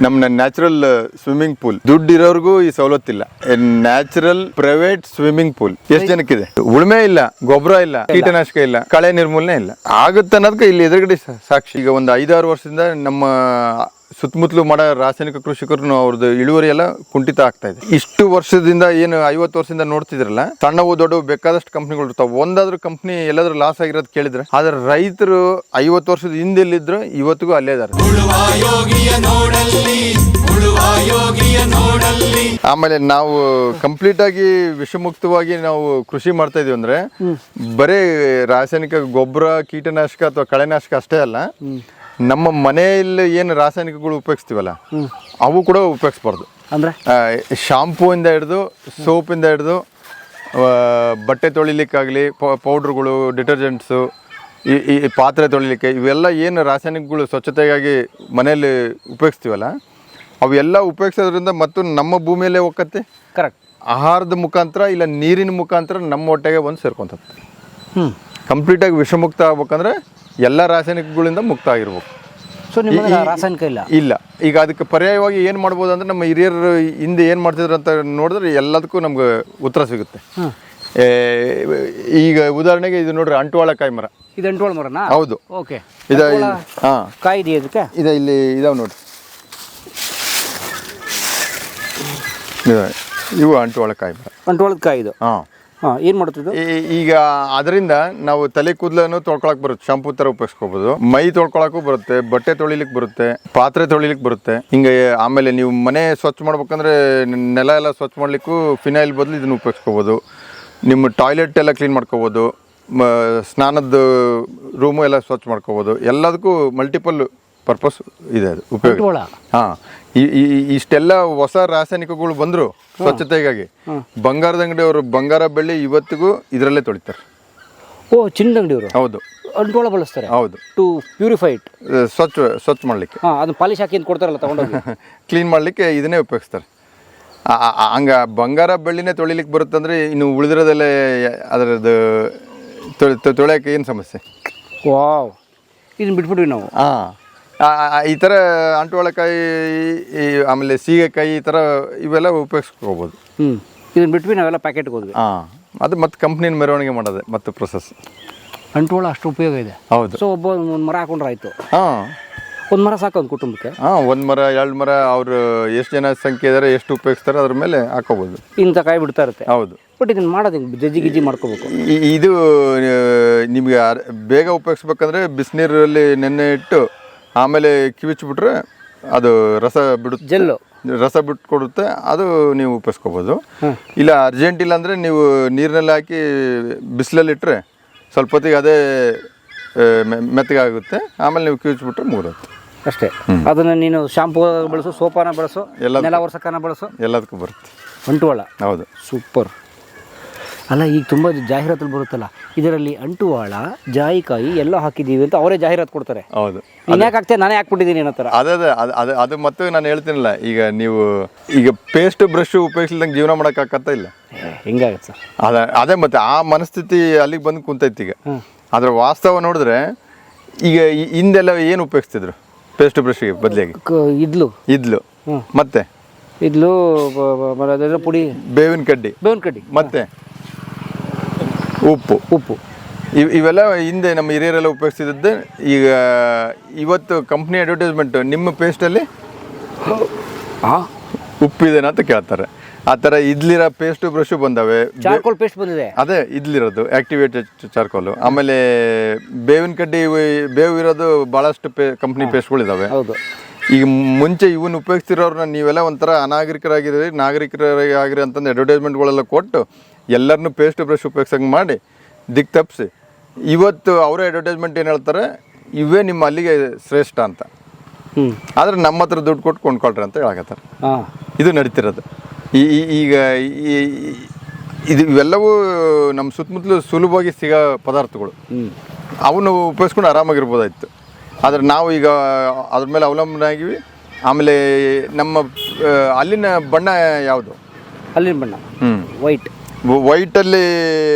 ನಮ್ಮ natural swimming pool. ದುಡ್ಡಿರೋರ್ಗೂ ಈ ಸವಲತ್ತಿಲ್ಲ. ನ್ಯಾಚುರಲ್ ಪ್ರೈವೇಟ್ ಸ್ವಿಮ್ಮಿಂಗ್ ಪೂಲ್ ಎಷ್ಟು ಜನಕ್ಕಿದೆ? ಉಳುಮೆ ಇಲ್ಲ, ಗೊಬ್ಬರ ಇಲ್ಲ, ಕೀಟನಾಶಕ ಇಲ್ಲ, ಕಳೆ ನಿರ್ಮೂಲನೆ ಇಲ್ಲ. ಆಗುತ್ತೆ ಅನ್ನೋದಕ್ಕೆ ಇಲ್ಲಿ ಎದುರುಗಡೆ ಸಾಕ್ಷಿ. ಈಗ ಒಂದು 5-6 ವರ್ಷದಿಂದ ನಮ್ಮ ಸುತ್ತಮುತ್ತಲು ಮಾಡೋ ರಾಸಾಯನಿಕ ಕೃಷಿಕರು ಅವ್ರದ್ದು ಇಳುವರಿ ಎಲ್ಲ ಕುಂಠಿತ ಆಗ್ತಾ ಇದೆ. ಇಷ್ಟು ವರ್ಷದಿಂದ ಏನು 50 ವರ್ಷದಿಂದ ನೋಡ್ತಿದ್ರಲ್ಲ, ಸಣ್ಣವು ದೊಡ್ಡ ಬೇಕಾದಷ್ಟು ಕಂಪ್ನಿಗಳು ಇರ್ತಾವೆ. ಒಂದಾದ್ರೂ ಕಂಪ್ನಿ ಎಲ್ಲಾದ್ರೂ ಲಾಸ್ ಆಗಿರೋದು ಕೇಳಿದ್ರೆ, ಆದ್ರೆ ರೈತರು 50 ವರ್ಷದ ಹಿಂದೆಲ್ಲಿದ್ರು ಇವತ್ತಿಗೂ ಅಲ್ಲೇ ಇದಾರೆ. ಆಮೇಲೆ ನಾವು ಕಂಪ್ಲೀಟ್ ಆಗಿ ವಿಷಮುಕ್ತವಾಗಿ ನಾವು ಕೃಷಿ ಮಾಡ್ತಾ ಇದೀವಿ ಅಂದ್ರೆ ಬರೀ ರಾಸಾಯನಿಕ ಗೊಬ್ಬರ, ಕೀಟನಾಶಕ ಅಥವಾ ಕಳೆನಾಶಕ ಅಷ್ಟೇ ಅಲ್ಲ, ನಮ್ಮ ಮನೆಯಲ್ಲಿ ಏನು ರಾಸಾಯನಿಕಗಳು ಉಪಯೋಗಿಸ್ತೀವಲ್ಲ ಅವು ಕೂಡ ಉಪಯೋಗಿಸ್ಬಾರ್ದು. ಅಂದ್ರೆ ಶಾಂಪೂಯಿಂದ ಹಿಡಿದು ಸೋಪಿಂದ ಹಿಡಿದು ಬಟ್ಟೆ ತೊಳಿಲಿಕ್ಕಾಗಲಿ, ಪೌಡ್ರುಗಳು, ಡಿಟರ್ಜೆಂಟ್ಸು, ಈ ಪಾತ್ರೆ ತೊಳಿಲಿಕ್ಕೆ, ಇವೆಲ್ಲ ಏನು ರಾಸಾಯನಿಕಗಳು ಸ್ವಚ್ಛತೆಗಾಗಿ ಮನೆಯಲ್ಲಿ ಉಪಯೋಗಿಸ್ತೀವಲ್ಲ ಅವೆಲ್ಲ ಉಪಯೋಗಿಸೋದ್ರಿಂದ ಮತ್ತು ನಮ್ಮ ಭೂಮಿಯಲ್ಲೇ ಹೋಗತ್ತೆ. ಕರೆಕ್ಟ್. ಆಹಾರದ ಮುಖಾಂತರ ಇಲ್ಲ ನೀರಿನ ಮುಖಾಂತರ ನಮ್ಮ ಹೊಟ್ಟೆಗೆ ಬಂದು ಸೇರ್ಕೊಂತತ್ತೆ. ಕಂಪ್ಲೀಟಾಗಿ ವಿಷಮುಕ್ತ ಆಗ್ಬೇಕಂದ್ರೆ ಎಲ್ಲ ರಾಸಾಯನಿಕಗಳಿಂದ ಮುಕ್ತ ಆಗಿರ್ಬೇಕು. ಸೊ ನಿಮಗೆ ರಾಸಾಯನಿಕ ಇಲ್ಲ. ಈಗ ಅದಕ್ಕೆ ಪರ್ಯಾಯವಾಗಿ ಏನು ಮಾಡ್ಬೋದು ಅಂದ್ರೆ, ನಮ್ಮ ಹಿರಿಯರು ಹಿಂದೆ ಏನು ಮಾಡ್ತಿದ್ರು ಅಂತ ನೋಡಿದ್ರೆ ಎಲ್ಲದಕ್ಕೂ ನಮ್ಗೆ ಉತ್ತರ ಸಿಗುತ್ತೆ. ಈಗ ಉದಾಹರಣೆಗೆ ಇದು ನೋಡ್ರಿ, ಅಂಟುವಾಳಕಾಯಿ ಮರ. ಇದು ಅಂಟುವಾಳ ಮರನಾ? ಹೌದು. ಓಕೆ. ಹಾಂ, ಕಾಯಿ ಇದೆಯಾ ಇದಕ್ಕೆ? ಇಲ್ಲಿ ಇದಾವೆ ನೋಡ್ರಿ, ಇವು ಅಂಟುವಾಳಕಾಯಿ ಮರ. ಅಂಟುವಾಳದ ಕಾಯಿ ಇದು. ಹಾಂ. ಏನು ಮಾಡ್ತಿದ್ದು? ಈಗ ಅದರಿಂದ ನಾವು ತಲೆ ಕೂದಲನ್ನು ತೊಳ್ಕೊಳಕ್ ಬರುತ್ತೆ, ಶಾಂಪೂ ತರ ಉಪಯೋಗಿಸ್ಕೋಬಹುದು. ಮೈ ತೊಳ್ಕೊಳಕ್ಕೂ ಬರುತ್ತೆ, ಬಟ್ಟೆ ತೊಳಿಲಿಕ್ಕೆ ಬರುತ್ತೆ, ಪಾತ್ರೆ ತೊಳಿಲಿಕ್ಕೆ ಬರುತ್ತೆ. ಹಿಂಗೆ ಆಮೇಲೆ ನೀವು ಮನೆ ಸ್ವಚ್ಛ ಮಾಡ್ಬೇಕಂದ್ರೆ, ನೆಲ ಎಲ್ಲ ಸ್ವಚ್ಛ ಮಾಡ್ಲಿಕ್ಕೂ ಫಿನೈಲ್ ಬದಲು ಇದನ್ನು ಉಪಯೋಗಿಸ್ಕೋಬಹುದು. ನಿಮ್ಮ ಟಾಯ್ಲೆಟ್ ಎಲ್ಲ ಕ್ಲೀನ್ ಮಾಡ್ಕೋಬಹುದು, ಸ್ನಾನದ ರೂಮು ಎಲ್ಲ ಸ್ವಚ್ಛ ಮಾಡ್ಕೋಬಹುದು. ಎಲ್ಲದಕ್ಕೂ ಮಲ್ಟಿಪಲ್ ಪರ್ಪಸ್ ಇದೆ ಅದು ಉಪಯೋಗ. ಹಾಂ, ಇಷ್ಟೆಲ್ಲ ಹೊಸ ರಾಸಾಯನಿಕಗಳು ಬಂದ್ರು ಸ್ವಚ್ಛತೆಗಾಗಿ. ಬಂಗಾರದ ಅಂಗಡಿಯವರು ಬಂಗಾರ ಬೆಳ್ಳಿ ಇವತ್ತಿಗೂ ಇದರಲ್ಲೇ ತೊಳಿತಾರೆ. ಓ, ಚಿನ್ನದ ಅಂಗಡಿಯವರು? ಹೌದು. ಅಂಟುವಾಳ ಬಳಸ್ತಾರೆ? ಹೌದು. ಟು ಪ್ಯೂರಿಫೈ ಇಟ್, ಸ್ವಚ್ಛ ಮಾಡ್ಲಿಕ್ಕೆ. ಅದು ಪಾಲಿಶ್ ಹಾಕಿ ಅಂತ ಕೊಡ್ತಾರಲ್ಲ ತಗೊಂಡೋಗಿ ಕ್ಲೀನ್ ಮಾಡ್ಲಿಕ್ಕೆ ಇದನ್ನೇ ಉಪಯೋಗಿಸ್ತಾರೆ. ಹಂಗ ಬಂಗಾರ ಬೆಳ್ಳಿನೇ ತೊಳಿಲಿಕ್ಕೆ ಬರುತ್ತಂದ್ರೆ ಇನ್ನು ಉಳಿದಿರೋದೆಲ್ಲ ಅದರದ್ದು ತೊಳೆಯೋಕೆ ಏನು ಸಮಸ್ಯೆ? ವಾವ್, ಇದನ್ನ ಬಿಟ್ಬಿಟ್ವಿ ನಾವು. ಹಾಂ, ಈ ಥರ ಅಂಟುವಾಳಕಾಯಿ, ಆಮೇಲೆ ಸೀಗೆಕಾಯಿ, ಈ ಥರ ಇವೆಲ್ಲ ಉಪಯೋಗಿಸ್ಕೋಬೋದು. ಇದನ್ನ ಬಿಟ್ವಿ ನಾವೆಲ್ಲ ಪ್ಯಾಕೆಟ್ಗೆ ಹೋದ್ವಿ. ಹಾಂ, ಅದು ಮತ್ತೆ ಕಂಪ್ನಿನ ಮೆರವಣಿಗೆ ಮಾಡೋದೆ ಮತ್ತೆ ಪ್ರೊಸೆಸ್. ಅಂಟುವಾಳ ಅಷ್ಟು ಉಪಯೋಗ ಇದೆ. ಹೌದು. ಸೊ ಒಂದು ಮರ ಹಾಕೊಂಡ್ರೆ ಆಯಿತು. ಹಾಂ, ಒಂದು ಮರ ಸಾಕು ಒಂದು ಕುಟುಂಬಕ್ಕೆ. ಹಾಂ, 1 ಮರ 2 ಮರ ಅವರು ಎಷ್ಟು ಜನ ಸಂಖ್ಯೆ ಇದ್ದಾರೆ, ಎಷ್ಟು ಉಪಯೋಗಿಸ್ತಾರೆ ಅದ್ರ ಮೇಲೆ ಹಾಕೋಬೋದು. ಇಂಥ ಕಾಯಿ ಬಿಡ್ತಾ ಇರುತ್ತೆ. ಹೌದು. ಬಟ್ ಇದನ್ನು ಮಾಡೋದು ಹಿಂಗೆ ಜಜ್ಜಿ ಗಿಜ್ಜಿ ಮಾಡ್ಕೋಬೇಕು. ಇದು ನಿಮಗೆ ಬೇಗ ಉಪಯೋಗಿಸ್ಬೇಕಂದ್ರೆ ಬಿಸಿನೀರಲ್ಲಿ ನೆನೆ ಇಟ್ಟು ಆಮೇಲೆ ಕಿವಿಚ್ಬಿಟ್ರೆ ಅದು ರಸ ಬಿಡುತ್ತೆ, ಜೆಲ್ಲು ರಸ ಬಿಟ್ಕೊಡುತ್ತೆ. ಅದು ನೀವು ಉಪಯೋಗಿಸ್ಕೋಬೋದು. ಇಲ್ಲ ಅರ್ಜೆಂಟ್ ಇಲ್ಲ ಅಂದರೆ ನೀವು ನೀರಿನಲ್ಲಿ ಹಾಕಿ ಬಿಸಿಲಲ್ಲಿ ಇಟ್ಟರೆ ಸ್ವಲ್ಪ ಹೊತ್ತಿಗೆ ಅದೇ ಮೆತ್ತಗಾಗುತ್ತೆ. ಆಮೇಲೆ ನೀವು ಕಿವಿಚ್ಬಿಟ್ರೆ ಮುಗಿದೋಗುತ್ತೆ ಅಷ್ಟೇ. ಅದನ್ನು ನೀನು ಶಾಂಪೂ ಬಳಸು, ಸೋಪಾನ ಬಳಸು, ನೆಲ ಒರೆಸೋಕನ ಬಳಸು, ಎಲ್ಲದಕ್ಕೂ ಬರುತ್ತೆ. ಅಂಟುವಾಳ. ಹೌದು. ಸೂಪರ್. ಅಲ್ಲ, ಈಗ ತುಂಬ ಜಾಹೀರಾತಲ್ಲಿ ಬರುತ್ತಲ್ಲ, ಇದರಲ್ಲಿ ಅಂಟುವಾಳ, ಜಾಯಿಕಾಯಿ ಎಲ್ಲ ಹಾಕಿದ್ದೀವಿ ಅಂತ ಅವರೇ ಜಾಹೀರಾತು ಕೊಡ್ತಾರೆ. ಹೌದು. ನೀನು ಯಾಕೆ ಹಾಕ್ತೇನೆ, ನಾನೇ ಹಾಕ್ಬಿಟ್ಟಿದ್ದೀನಿ ಅನ್ನೋ ಥರ. ಅದು ಮತ್ತೆ ನಾನು ಹೇಳ್ತೀನಲ್ಲ, ಈಗ ಪೇಸ್ಟ್ ಬ್ರಷ್ ಉಪಯೋಗಿಸ್ದಂಗೆ ಜೀವನ ಮಾಡೋಕ್ಕಾಗತ್ತಾ? ಇಲ್ಲ. ಹೆಂಗಾಗತ್ತೆ ಸರ್? ಅದೇ ಮತ್ತೆ ಆ ಮನಸ್ಥಿತಿ ಅಲ್ಲಿಗೆ ಬಂದು ಕುಂತೈತಿ ಈಗ. ಅದ್ರ ವಾಸ್ತವ ನೋಡಿದ್ರೆ ಈಗ ಹಿಂದೆಲ್ಲ ಏನು ಉಪಯೋಗಿಸ್ತಿದ್ರು ಪೇಸ್ಟ್ ಬ್ರಷ್ಗೆ ಬದಲಿಗೆ? ಇದ್ಲು ಮತ್ತೆ ಪುಡಿ, ಬೇವಿನ ಕಡ್ಡಿ ಮತ್ತೆ ಉಪ್ಪು ಇವೆಲ್ಲ ಹಿಂದೆ ನಮ್ಮ ಹಿರಿಯರೆಲ್ಲ ಉಪಯೋಗಿಸ್ತಿದ್ದೆ. ಈಗ ಇವತ್ತು ಕಂಪ್ನಿ ಅಡ್ವರ್ಟೈಸ್ಮೆಂಟ್, ನಿಮ್ಮ ಪೇಸ್ಟಲ್ಲಿ ಉಪ್ಪಿದೇನ ಅಂತ ಕೇಳ್ತಾರೆ. ಆ ಥರ ಇದ್ಲಿರೋ ಪೇಸ್ಟ್ ಬ್ರಷ್ ಬಂದವೆ. ಚಾರ್ಕೋಲ್ ಪೇಸ್ಟ್ ಬಂದಿದೆ, ಅದೇ ಇದ್ಲಿರೋದು ಆಕ್ಟಿವೇಟೆಡ್ ಚಾರ್ಕೋಲು. ಆಮೇಲೆ ಬೇವಿನ ಕಡ್ಡಿ, ಬೇವು ಇರೋದು ಭಾಳಷ್ಟು ಕಂಪ್ನಿ ಪೇಸ್ಟ್ಗಳಿದ್ದಾವೆ. ಹೌದು. ಈಗ ಮುಂಚೆ ಇವನ್ನ ಉಪಯೋಗಿಸ್ತಿರೋರನ್ನ ನೀವೆಲ್ಲ ಒಂಥರ ಅನಾಗರಿಕರಾಗಿರಿ, ನಾಗರಿಕರಾಗಿರಿ ಅಂತಂದು ಅಡ್ವರ್ಟೈಸ್ಮೆಂಟ್ಗಳೆಲ್ಲ ಕೊಟ್ಟು ಎಲ್ಲರನ್ನೂ ಪೇಸ್ಟ್ ಬ್ರಷ್ ಉಪಯೋಗಿಸಂಗೆ ಮಾಡಿ ದಿಕ್ ತಪ್ಪಿಸಿ ಇವತ್ತು ಅವರೇ ಅಡ್ವರ್ಟೈಸ್ಮೆಂಟ್ ಏನು ಹೇಳ್ತಾರೆ, ಇವೇ ನಿಮ್ಮ ಅಲ್ಲಿಗೆ ಶ್ರೇಷ್ಠ ಅಂತ. ಆದರೆ ನಮ್ಮ ಹತ್ರ ದುಡ್ಡು ಕೊಟ್ಟು ಕೊಂಡ್ಕೊಳ್ರಿ ಅಂತ ಹೇಳಕತ್ತಾರೆ. ಇದು ನಡೀತಿರೋದು. ಈಗ ಇವೆಲ್ಲವೂ ನಮ್ಮ ಸುತ್ತಮುತ್ತಲು ಸುಲಭವಾಗಿ ಸಿಗೋ ಪದಾರ್ಥಗಳು. ಅವನು ಉಪಯೋಗಿಸ್ಕೊಂಡು ಆರಾಮಾಗಿರ್ಬೋದಾಯ್ತು. ಆದರೆ ನಾವು ಈಗ ಅದ್ರ ಮೇಲೆ ಅವಲಂಬನೆ ಆಗಿವಿ. ಆಮೇಲೆ ನಮ್ಮ ಅಲ್ಲಿನ ಬಣ್ಣ ಯಾವುದು? ಅಲ್ಲಿನ ಬಣ್ಣ ವೈಟಲ್ಲಿ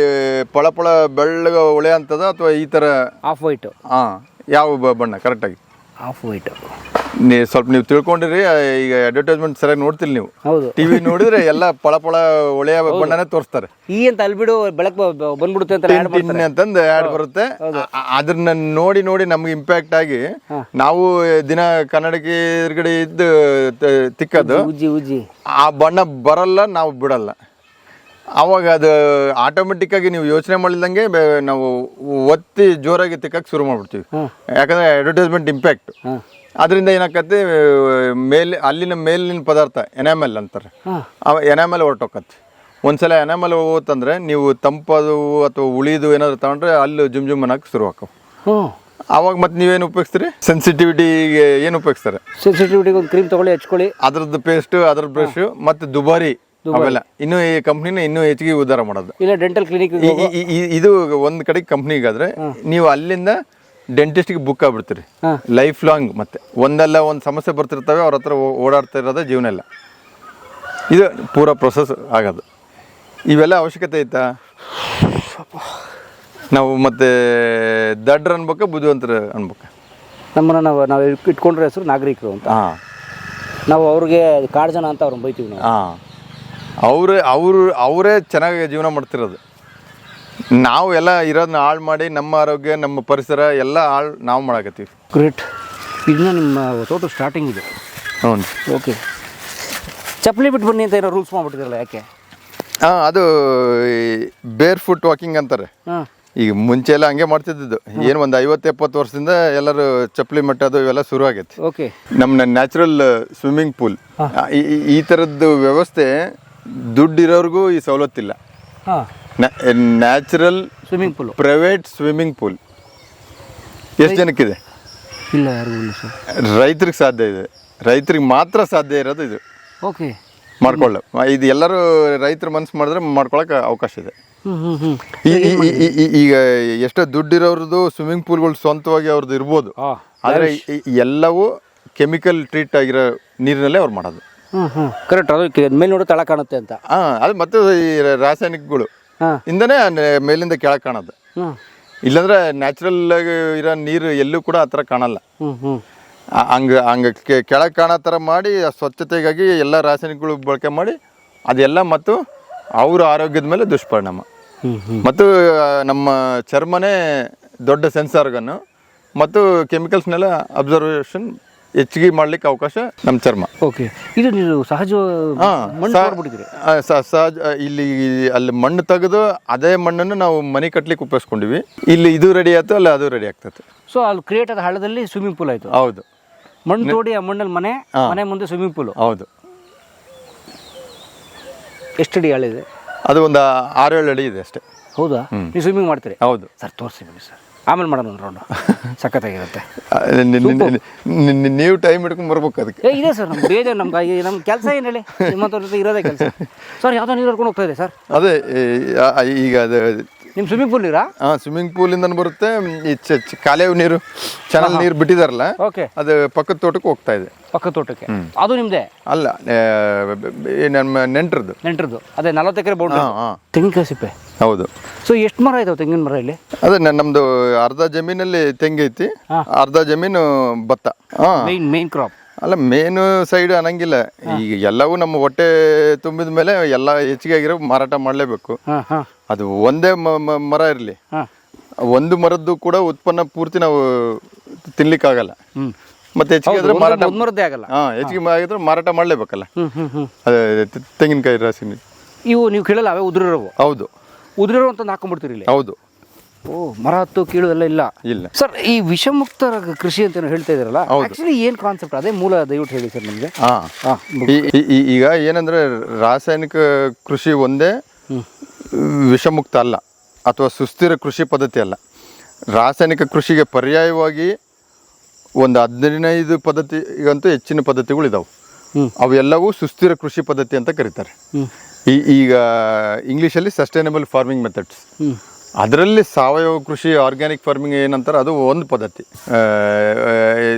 ಪಳಪಳ ಬೆಳ್ಳಗ ಹೊಳೆ ಅಂತದ ಅಥವಾ ಈ ಥರ ಆಫ್ ವೈಟ್? ಹಾಂ, ಯಾವ ಬಣ್ಣ ಕರೆಕ್ಟಾಗಿ? Of white. ಸ್ವಲ್ಪ ನೀವು ತಿಳ್ಕೊಂಡಿರಿ. ಈಗ ಅಡ್ವರ್ಟೈಸ್ಮೆಂಟ್ ಸರಿಯಾಗಿ ನೋಡ್ತಿಲ್ಲ ನೀವು. ಹೌದು. ಟಿವಿ ನೋಡಿದ್ರೆ ಎಲ್ಲ ಪಳ ಒಳ್ಳೆಯ ಬಣ್ಣನೇ ತೋರಿಸ್ತಾರೆ. ಈ ಅಂತ ಅಲ್ಬಿಡು ಬೆಳಕು ಬಂದ್ಬಿಡುತ್ತೆ ಅಂತ ಆಡ್ ಮಾಡ್ತಾರೆ ಅಂತಂದು ಆ್ಯಡ್ ಬರುತ್ತೆ. ಅದನ್ನ ನೋಡಿ ನಮ್ಗೆ ಇಂಪ್ಯಾಕ್ಟ್ ಆಗಿ ನಾವು ದಿನ ಕನ್ನಡಕ್ಕೆ ಎದುರುಗಡೆ ಇದ್ದು ತಿಕ್ಕದು, ಉಜ್ಜಿ ಆ ಬಣ್ಣ ಬರಲ್ಲ, ನಾವು ಬಿಡಲ್ಲ. ಆವಾಗ ಅದು ಆಟೋಮೆಟಿಕ್ ಆಗಿ ನೀವು ಯೋಚನೆ ಮಾಡಿದಂಗೆ ನಾವು ಒತ್ತಿ ಜೋರಾಗಿ ತಿಕ್ಕಕ್ಕೆ ಶುರು ಮಾಡ್ಬಿಡ್ತೀವಿ. ಯಾಕಂದ್ರೆ ಅಡ್ವರ್ಟೈಸ್ಮೆಂಟ್ ಇಂಪ್ಯಾಕ್ಟ್. ಅದರಿಂದ ಏನಾಕತ್ತೆ, ಅಲ್ಲಿನ ಮೇಲಿನ ಪದಾರ್ಥ ಎನಾಮೆಲ್ ಅಂತಾರೆ, ಎನಾಮೆಲ್ ಹೊರಟೋಕತ್ತೆ. ಒಂದ್ಸಲ ಎನಾಮೆಲ್ ಹೋತಂದ್ರೆ ನೀವು ತಂಪದು ಅಥವಾ ಉಳಿದು ಏನಾದ್ರು ತಗೊಂಡ್ರೆ ಅಲ್ಲಿ ಜುಮ್ ಅನ್ನಕ್ಕೆ ಶುರು ಆಕವು. ಅವಾಗ ಮತ್ತೆ ನೀವೇನು ಉಪಯೋಗಿಸ್ತೀರಿ? ಸೆನ್ಸಿಟಿವಿಟಿಗೆ ಏನು ಉಪಯೋಗಿಸ್ತಾರೆ? ಸೆನ್ಸಿಟಿವಿಟಿಗೆ ಒಂದು ಕ್ರೀಮ್ ತಗೊಳ್ಳಿ, ಹಚ್ಕೊಳ್ಳಿ, ಅದ್ರದ್ದು ಪೇಸ್ಟ್, ಅದ್ರ ಬ್ರಷ್, ಮತ್ತೆ ದುಬಾರಿ ಅವೆಲ್ಲ ಇನ್ನೂ ಈ ಕಂಪ್ನಿನ ಇನ್ನೂ ಹೆಚ್ಚಿಗೆ ಉದ್ಧಾರ ಮಾಡೋದು. ಇಲ್ಲ ಡೆಂಟಲ್ ಕ್ಲಿನಿಕ್ ಇದು ಒಂದ್ ಕಡೆ ಕಂಪ್ನಿಗಾದ್ರೆ ನೀವು ಅಲ್ಲಿಂದ ಡೆಂಟಿಸ್ಟ್ಗೆ ಬುಕ್ ಆಗ್ಬಿಡ್ತೀರಿ ಲೈಫ್ ಲಾಂಗ್. ಮತ್ತೆ ಒಂದಲ್ಲ ಒಂದು ಸಮಸ್ಯೆ ಬರ್ತಿರ್ತವೆ, ಅವ್ರ ಹತ್ರ ಓಡಾಡ್ತಾ ಇರೋದೇ ಜೀವನ ಎಲ್ಲ. ಇದು ಪೂರಾ ಪ್ರೊಸೆಸ್ ಆಗೋದು. ಇವೆಲ್ಲ ಅವಶ್ಯಕತೆ ಐತಾ? ನಾವು ಮತ್ತೆ ದಡ್ರ ಅನ್ಬೇಕಾ ಬುದ್ಧಿವಂತರ ಅನ್ಬೇಕಾ? ನಮ್ಮನ್ನ ನಾವು ಇಟ್ಕೊಂಡ್ರೆ ಹೆಸರು ನಾಗರಿಕರು ಅಂತ. ನಾವು ಅವ್ರಿಗೆ ಕಾಡ್ಜನ ಅಂತ ಅವ್ರನ್ನ ಬೈತೀವಿ ನಾವು. ಅವರೇ ಚೆನ್ನಾಗಿ ಜೀವನ ಮಾಡ್ತಿರೋದು. ನಾವು ಎಲ್ಲ ಇರೋದನ್ನ ಹಾಳು ಮಾಡಿ ನಮ್ಮ ಆರೋಗ್ಯ, ನಮ್ಮ ಪರಿಸರ ಎಲ್ಲ ನಾವು ಮಾಡಕತ್ತೀವಿ. ಗ್ರೇಟ್. ಇದನ್ನ ನಿಮ್ಮ ತೋಟ ಸ್ಟಾರ್ಟಿಂಗ್ ಇದೆ. ಹ್ಞೂ. ಓಕೆ. ಚಪ್ಪಲಿ ಬಿಟ್ಟು ಬನ್ನಿ ಅಂತ ಏನೋ ರೂಲ್ಸ್ ಮಾಡ್ಬಿಟ್ಟಿದ್ರಲ್ಲ, ಯಾಕೆ? ಅದು ಬೇರ್ ಫುಟ್ ವಾಕಿಂಗ್ ಅಂತಾರೆ. ಈಗ ಮುಂಚೆ ಎಲ್ಲ ಹಂಗೆ ಮಾಡ್ತಿದ್ದು. ಏನು ಒಂದು 50-70 ವರ್ಷದಿಂದ ಎಲ್ಲರೂ ಚಪ್ಪಲಿ ಮಟ್ಟೋದು ಇವೆಲ್ಲ ಶುರು ಆಗೈತಿ. ಓಕೆ. ನಮ್ಮ ನ್ಯಾಚುರಲ್ ಸ್ವಿಮ್ಮಿಂಗ್ ಪೂಲ್, ಈ ಥರದ್ದು ವ್ಯವಸ್ಥೆ ದುಡ್ಡಿರೋರ್ಗೂ ಈ ಸವಲತ್ತಿಲ್ಲ. Natural swimming pool, private swimming pool ಎಷ್ಟು ಜನಕ್ಕಿದೆ? ಇಲ್ಲ, ಯಾರಿಗೂ ಇಲ್ಲ ಸರ್. ರೈತರಿಗೆ ಸಾಧ್ಯ ಇದೆ, ರೈತರಿಗೆ ಮಾತ್ರ ಸಾಧ್ಯ ಇರೋದು ಇದು. ಓಕೆ. ಮಾಡ್ಕೊಳ್ಳ ಇದು ಎಲ್ಲರೂ ರೈತರ ಮನಸ್ಸು ಮಾಡಿದ್ರೆ ಮಾಡ್ಕೊಳಕ್ಕೆ ಅವಕಾಶ ಇದೆ. ಈಗ ಎಷ್ಟೋ ದುಡ್ಡಿರೋರ್ದು ಸ್ವಿಮ್ಮಿಂಗ್ ಪೂಲ್ಗಳು ಸ್ವಂತವಾಗಿ ಅವ್ರದ್ದು ಇರ್ಬೋದು, ಆದರೆ ಎಲ್ಲವೂ ಕೆಮಿಕಲ್ ಟ್ರೀಟ್ ಆಗಿರೋ ನೀರಿನಲ್ಲೇ ಅವ್ರು ಮಾಡೋದು. ಕರೆಕ್ಟ್. ಅದು ಮೇಲೆ ನೋಡಿ ತಳ ಕಾಣುತ್ತೆ ಅಂತ. ಅದು ಮತ್ತೆ ಈ ರಾಸಾಯನಿಕಗಳು ಇಂದನೇ ಮೇಲಿಂದ ಕೆಳಗೆ ಕಾಣೋದು. ಇಲ್ಲಾಂದ್ರೆ ನ್ಯಾಚುರಲ್ ಆಗಿ ಇರೋ ನೀರು ಎಲ್ಲೂ ಕೂಡ ಆ ಥರ ಕಾಣಲ್ಲ. ಹಂಗೆ ಕೆಳಗೆ ಕಾಣೋ ಥರ ಮಾಡಿ ಸ್ವಚ್ಛತೆಗಾಗಿ ಎಲ್ಲ ರಾಸಾಯನಿಕಗಳು ಬಳಕೆ ಮಾಡಿ ಅದೆಲ್ಲ ಮತ್ತು ಅವ್ರ ಆರೋಗ್ಯದ ಮೇಲೆ ದುಷ್ಪರಿಣಾಮ. ಮತ್ತು ನಮ್ಮ ಚರ್ಮನೇ ದೊಡ್ಡ ಸೆನ್ಸಾರ್ಗನ್ನು ಮತ್ತು ಕೆಮಿಕಲ್ಸ್ನೆಲ್ಲ ಅಬ್ಸರ್ವೇಷನ್ ಹೆಚ್ಚಿಗೆ ಮಾಡ್ಲಿಕ್ಕೆ ಅವಕಾಶ ನಮ್ಮ ಚರ್ಮ. ಓಕೆ. ಇದು ನೀವು ಸಹಜ ಸಹಜ ಅಲ್ಲಿ ಮಣ್ಣು ತೆಗೆದು ಅದೇ ಮಣ್ಣನ್ನು ನಾವು ಮನೆ ಕಟ್ಲಿಕ್ಕೆ ಉಪಯೋಗಿಸ್ಕೊಂಡಿವಿ. ಇಲ್ಲಿ ಇದು ರೆಡಿ ಆಯ್ತು, ಅಲ್ಲಿ ಅದು ರೆಡಿ ಆಗ್ತದೆ. ಸೊ ಅಲ್ಲಿ ಕ್ರಿಯೇಟ್ ಆದ ಹಳ್ಳದಲ್ಲಿ ಸ್ವಿಮ್ಮಿಂಗ್ ಪೂಲ್ ಆಯ್ತು. ಹೌದು. ಮಣ್ಣು ತೋಡಿ ಆ ಮಣ್ಣಲ್ಲಿ ಮನೆ ಮುಂದೆ ಸ್ವಿಮ್ಮಿಂಗ್ ಪೂಲ್. ಹೌದು. ಎಷ್ಟು ಅಡಿ ಆಳ ಇದೆ? ಅದು ಒಂದು 6-7 ಅಡಿ ಇದೆ ಅಷ್ಟೇ. ಹೌದಾ? ನೀವು ಸ್ವಿಮ್ಮಿಂಗ್ ಮಾಡ್ತೀರಿ? ಹೌದು ಸರ್, ತೋರಿಸಿ ಬನ್ನಿ ಸರ್, ಆಮೇಲೆ ಮಾಡೋಣ ಒಂದು ರೌಂಡ್. ಸಖತ್ತಾಗಿರುತ್ತೆ. ನೀವು ಟೈಮ್ ಹಿಡ್ಕೊಂಡು ಬರ್ಬೇಕು ಅದಕ್ಕೆ. ಇದೆ ಸರ್, ನಮ್ಗೆ ಬೇಜಾರು. ನಮ್ಮ ಕೆಲಸ ಏನು ಹೇಳಿ, ನಿಮ್ಮಂತ ಇರೋದೇ ಕೆಲಸ. ಸರ್, ಯಾವುದೋ ನೀರು ಹರ್ಕೊಂಡು ಹೋಗ್ತಾ ಇದೆ ಸರ್. ಅದೇ ಈಗ ಅದು ನಿಮ್ಮ ಸ್ವಿಮ್ಮಿಂಗ್ ಪೂಲ್ ನೀರಾ? ಸ್ವಿಮ್ಮಿಂಗ್ ಪೂಲಿಂದ ಬರುತ್ತೆ. ಈ ಕಾಲೇವು ನೀರು, ಚಾನಲ್ ನೀರು ಬಿಟ್ಟಿದಾರಲ್ಲ, ಓಕೆ, ಅದು ಪಕ್ಕದ ತೋಟಕ್ಕೆ ಹೋಗ್ತಾ ಇದೆ. ಪಕ್ಕದ ತೋಟಕ್ಕೆ? ಅದು ನಿಮ್ದೇ ಅಲ್ಲ, ನಮ್ಮ ನೆಂಟ್ರದ್ದು. ಅದೇ 40 ಎಕರೆ ಬೌಂಡ್ರಿ. ತೆಂಗಿನಕಾಯಿ ಸಿಪ್ಪೆ. ಹೌದು. ಸೊ ಎಷ್ಟು ಮರ ಇದಾವೆ ತೆಂಗಿನ ಮರ ಇಲ್ಲಿ? ಅದೇ ನಮ್ದು ಅರ್ಧ ಜಮೀನಲ್ಲಿ ತೆಂಗೈತಿ, ಅರ್ಧ ಜಮೀನು ಭತ್ತ. ಮೇನ್ ಕ್ರಾಪ್ ಅಲ್ಲ, ಮೇನು ಸೈಡ್ ಅನ್ನಂಗಿಲ್ಲ. ಈಗ ಎಲ್ಲವೂ ನಮ್ಮ ಹೊಟ್ಟೆ ತುಂಬಿದ ಮೇಲೆ ಎಲ್ಲ ಹೆಚ್ಚಿಗೆ ಆಗಿರೋ ಮಾರಾಟ ಮಾಡಲೇಬೇಕು. ಅದು ಒಂದೇ ಮರ ಇರಲಿ, ಒಂದು ಮರದ್ದು ಕೂಡ ಉತ್ಪನ್ನ ಪೂರ್ತಿ ನಾವು ತಿನ್ಲಿಕ್ಕಾಗಲ್ಲ. ಮತ್ತೆ ಹೆಚ್ಚಿಗೆ ಆದ್ರೆ ಮಾರಾಟ ಆಗಲ್ಲ. ಹೆಚ್ಚಿಗೆ ಆಗಿದ್ರೆ ಮಾರಾಟ ಮಾಡಲೇಬೇಕಲ್ಲ. ಅದೇ ತೆಂಗಿನಕಾಯಿ ರಾಸಿ. ಇವು ನೀವು ಕೇಳಲ್ಲ, ಅವೇ ಉದುರಿರೋವು? ಹೌದು, ಉದುರಿರೋ ಅಂತ ಹಾಕೊಂಡ್ಬಿಡ್ತೀರಿ ಇಲ್ಲಿ? ಹೌದು. ಓ, ಮರ ಹತ್ತು ಕೀಳೋದೆಲ್ಲ ಇಲ್ಲ? ಇಲ್ಲ ಸರ್. ಈ ವಿಷಮುಕ್ತ ಕೃಷಿ ಅಂತ ಹೇಳ್ತಾ ಇದಾರಲ್ಲ, ಆಕ್ಚುಲಿ ಏನ್ ಕಾನ್ಸೆಪ್ಟ್? ಅದೇ ಮೂಲ ದಯವಿಟ್ಟು ಹೇಳಿ ಸರ್ ನಮಗೆ. ಈಗ ಏನಂದ್ರೆ ರಾಸಾಯನಿಕ ಕೃಷಿ ಒಂದೇ ವಿಷಮುಕ್ತ ಅಲ್ಲ, ಅಥವಾ ಸುಸ್ಥಿರ ಕೃಷಿ ಪದ್ಧತಿ ಅಲ್ಲ. ರಾಸಾಯನಿಕ ಕೃಷಿಗೆ ಪರ್ಯಾಯವಾಗಿ ಒಂದು 15 ಪದ್ಧತಿಗಂತೂ ಹೆಚ್ಚಿನ ಪದ್ಧತಿಗಳು ಇದಾವೆ. ಅವೆಲ್ಲವೂ ಸುಸ್ಥಿರ ಕೃಷಿ ಪದ್ಧತಿ ಅಂತ ಕರೀತಾರೆ. ಈಗ ಇಂಗ್ಲೀಷಲ್ಲಿ ಸಸ್ಟೈನಬಲ್ ಫಾರ್ಮಿಂಗ್ ಮೆಥಡ್ಸ್. ಅದರಲ್ಲಿ ಸಾವಯವ ಕೃಷಿ, ಆರ್ಗ್ಯಾನಿಕ್ ಫಾರ್ಮಿಂಗ್ ಏನಂತಾರೆ, ಅದು ಒಂದು ಪದ್ಧತಿ.